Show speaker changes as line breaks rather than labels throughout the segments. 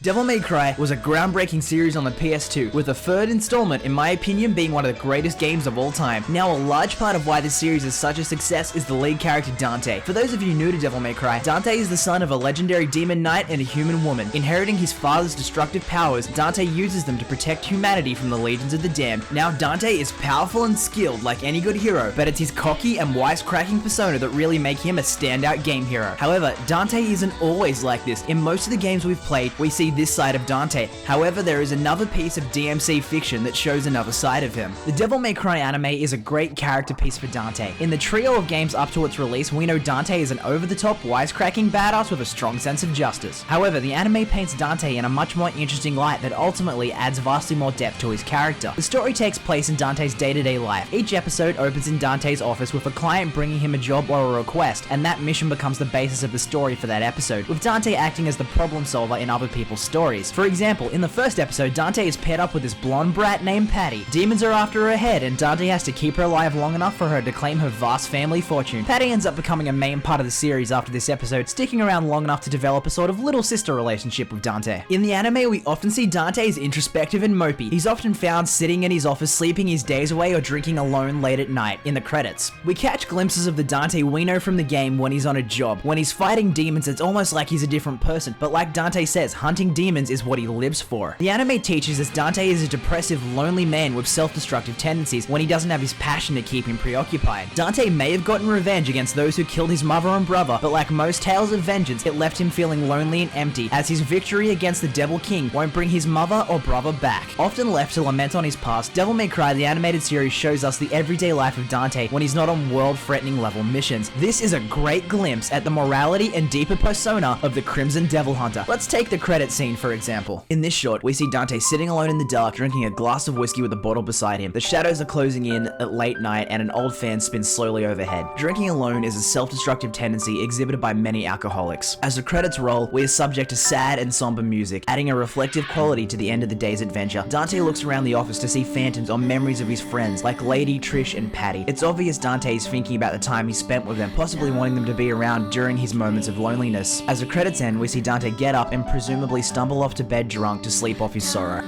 Devil May Cry was a groundbreaking series on the PS2, with the third installment, in my opinion, being one of the greatest games of all time. Now, a large part of why this series is such a success is the lead character Dante. For those of you new to Devil May Cry, Dante is the son of a legendary demon knight and a human woman. Inheriting his father's destructive powers, Dante uses them to protect humanity from the legions of the damned. Now, Dante is powerful and skilled like any good hero, but it's his cocky and wisecracking persona that really make him a standout game hero. However, Dante isn't always like this. In most of the games we've played, we see this side of Dante. However, there is another piece of DMC fiction that shows another side of him. The Devil May Cry anime is a great character piece for Dante. In the trio of games up to its release, we know Dante is an over-the-top, wisecracking badass with a strong sense of justice. However, the anime paints Dante in a much more interesting light that ultimately adds vastly more depth to his character. The story takes place in Dante's day-to-day life. Each episode opens in Dante's office with a client bringing him a job or a request, and that mission becomes the basis of the story for that episode, with Dante acting as the problem solver in other people's stories. For example, in the first episode, Dante is paired up with this blonde brat named Patty. Demons are after her head, and Dante has to keep her alive long enough for her to claim her vast family fortune. Patty ends up becoming a main part of the series after this episode, sticking around long enough to develop a sort of little sister relationship with Dante. In the anime, we often see Dante as introspective and mopey. He's often found sitting in his office sleeping his days away or drinking alone late at night. In the credits, we catch glimpses of the Dante we know from the game when he's on a job. When he's fighting demons, it's almost like he's a different person, but like Dante says, hunting demons is what he lives for. The anime teaches us Dante is a depressive, lonely man with self-destructive tendencies when he doesn't have his passion to keep him preoccupied. Dante may have gotten revenge against those who killed his mother and brother, but like most tales of vengeance, it left him feeling lonely and empty, as his victory against the Devil King won't bring his mother or brother back. Often left to lament on his past, Devil May Cry, the animated series, shows us the everyday life of Dante when he's not on world-threatening level missions. This is a great glimpse at the morality and deeper persona of the Crimson Devil Hunter. Let's take the credit scene for example. In this shot, we see Dante sitting alone in the dark, drinking a glass of whiskey with a bottle beside him. The shadows are closing in at late night, and an old fan spins slowly overhead. Drinking alone is a self-destructive tendency exhibited by many alcoholics. As the credits roll, we are subject to sad and somber music, adding a reflective quality to the end of the day's adventure. Dante looks around the office to see phantoms or memories of his friends, like Lady, Trish, and Patty. It's obvious Dante is thinking about the time he spent with them, possibly wanting them to be around during his moments of loneliness. As the credits end, we see Dante get up and presumably stumble off to bed drunk to sleep off his sorrow.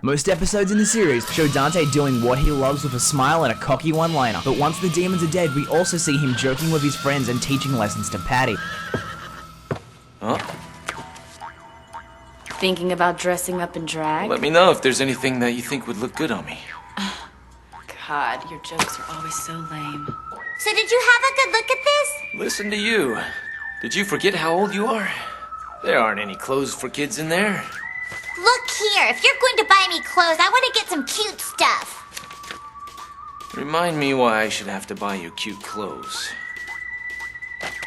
Most episodes in the series show Dante doing what he loves with a smile and a cocky one-liner, but once the demons are dead, we also see him joking with his friends and teaching lessons to Patty.
Huh?
Thinking about dressing up in drag?
Let me know if there's anything that you think would look good on me.
God, your jokes are always so lame.
So did you have a good look at this?
Listen to you. Did you forget how old you are? There aren't any clothes for kids in there.
Look here, if you're going to buy me clothes, I want to get some cute stuff.
Remind me why I should have to buy you cute clothes.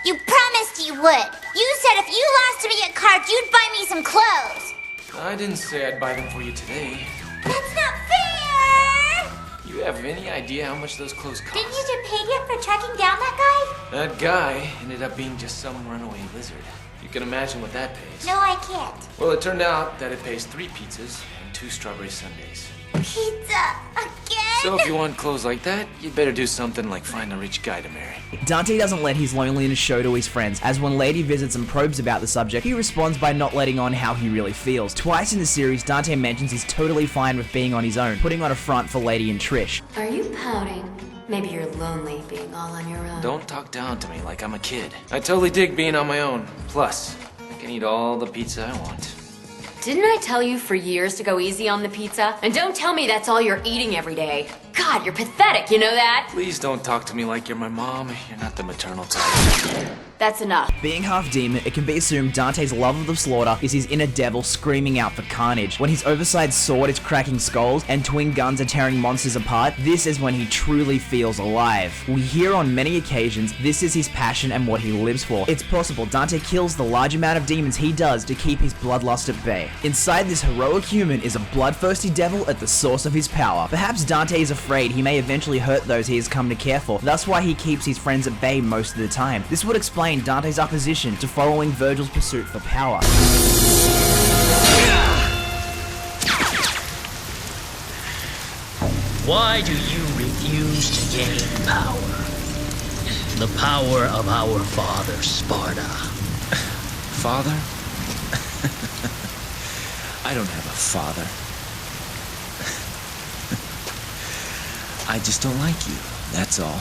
You promised you would. You said if you lost me at cards, you'd buy me some clothes.
I didn't say I'd buy them for you today.
That's not fair!
You have any idea how much those clothes cost?
Didn't you get paid yet for tracking down that guy?
That guy ended up being just some runaway lizard. You can imagine what that pays.
No, I can't.
Well, it turned out that it pays 3 pizzas and 2 strawberry sundaes.
Pizza again?
So if you want clothes like that, you'd better do something like find a rich guy to marry.
Dante doesn't let his loneliness show to his friends, as when Lady visits and probes about the subject, he responds by not letting on how he really feels. Twice in the series, Dante mentions he's totally fine with being on his own, putting on a front for Lady and Trish.
Are you pouting? Maybe you're lonely being all on your own.
Don't talk down to me like I'm a kid. I totally dig being on my own. Plus, I can eat all the pizza I want.
Didn't I tell you for years to go easy on the pizza? And don't tell me that's all you're eating every day. God, you're pathetic, you know that?
Please don't talk to me like you're my mom. You're not the maternal type.
That's enough.
Being half demon, it can be assumed Dante's love of the slaughter is his inner devil screaming out for carnage. When his oversized sword is cracking skulls and twin guns are tearing monsters apart, this is when he truly feels alive. We hear on many occasions this is his passion and what he lives for. It's possible Dante kills the large amount of demons he does to keep his bloodlust at bay. Inside this heroic human is a bloodthirsty devil at the source of his power. Perhaps Dante is afraid he may eventually hurt those he has come to care for, thus why he keeps his friends at bay most of the time. This would explain Dante's opposition to following Virgil's pursuit for power.
Why do you refuse to gain power? The power of our father, Sparta.
Father? I don't have a father. I just don't like you, that's all.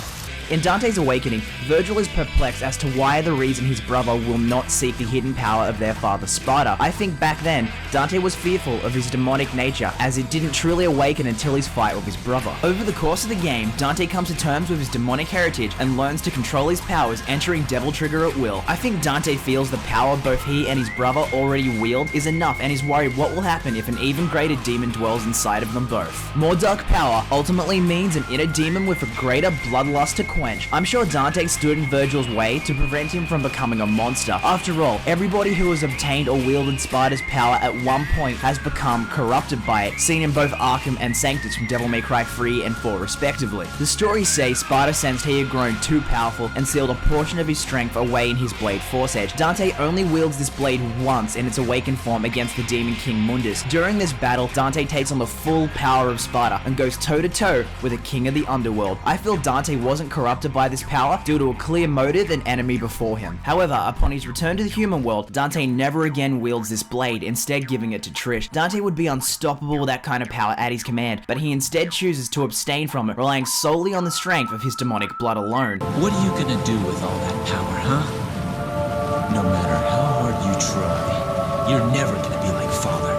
In Dante's Awakening, Virgil is perplexed as to why the reason his brother will not seek the hidden power of their father Sparta. I think back then, Dante was fearful of his demonic nature, as it didn't truly awaken until his fight with his brother. Over the course of the game, Dante comes to terms with his demonic heritage and learns to control his powers, entering Devil Trigger at will. I think Dante feels the power both he and his brother already wield is enough, and is worried what will happen if an even greater demon dwells inside of them both. More dark power ultimately means an inner demon with a greater bloodlust to quench. I'm sure Dante stood in Virgil's way to prevent him from becoming a monster. After all, everybody who has obtained or wielded Sparta's power at one point has become corrupted by it, seen in both Arkham and Sanctus from Devil May Cry 3 and 4 respectively. The stories say Sparta sensed he had grown too powerful and sealed a portion of his strength away in his blade Force Edge. Dante only wields this blade once in its awakened form against the Demon King Mundus. During this battle, Dante takes on the full power of Sparta and goes toe-to-toe with the king of the underworld. I feel Dante wasn't corrupted by this power due to a clear motive and enemy before him. However, upon his return to the human world, Dante never again wields this blade, instead giving it to Trish. Dante would be unstoppable with that kind of power at his command, but he instead chooses to abstain from it, relying solely on the strength of his demonic blood alone.
What are you gonna do with all that power, huh? No matter how hard you try, you're never gonna be like Father.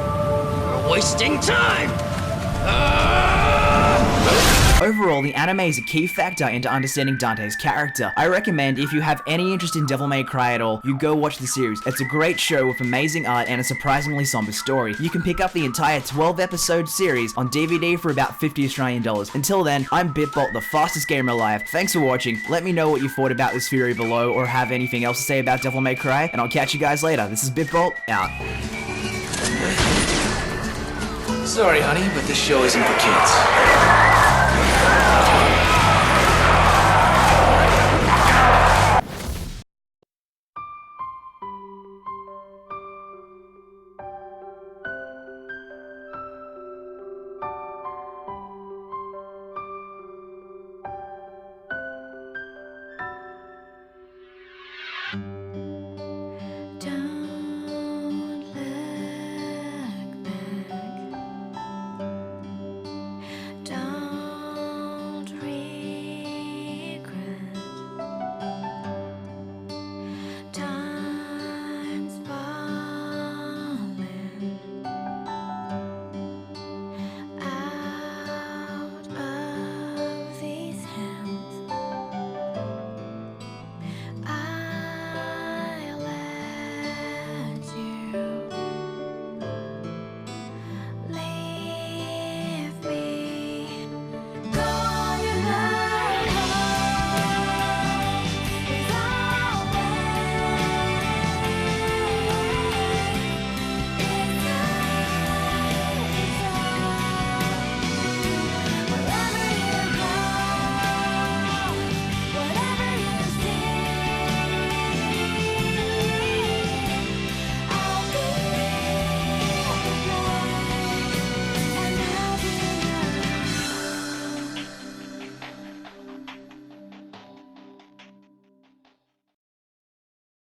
We're wasting time!
Overall, the anime is a key factor into understanding Dante's character. I recommend if you have any interest in Devil May Cry at all, you go watch the series. It's a great show with amazing art and a surprisingly somber story. You can pick up the entire 12-episode series on DVD for about $50 Australian. Until then, I'm Bitbolt, the fastest gamer alive. Thanks for watching. Let me know what you thought about this theory below, or have anything else to say about Devil May Cry, and I'll catch you guys later. This is Bitbolt, out.
Sorry, honey, but this show isn't for kids.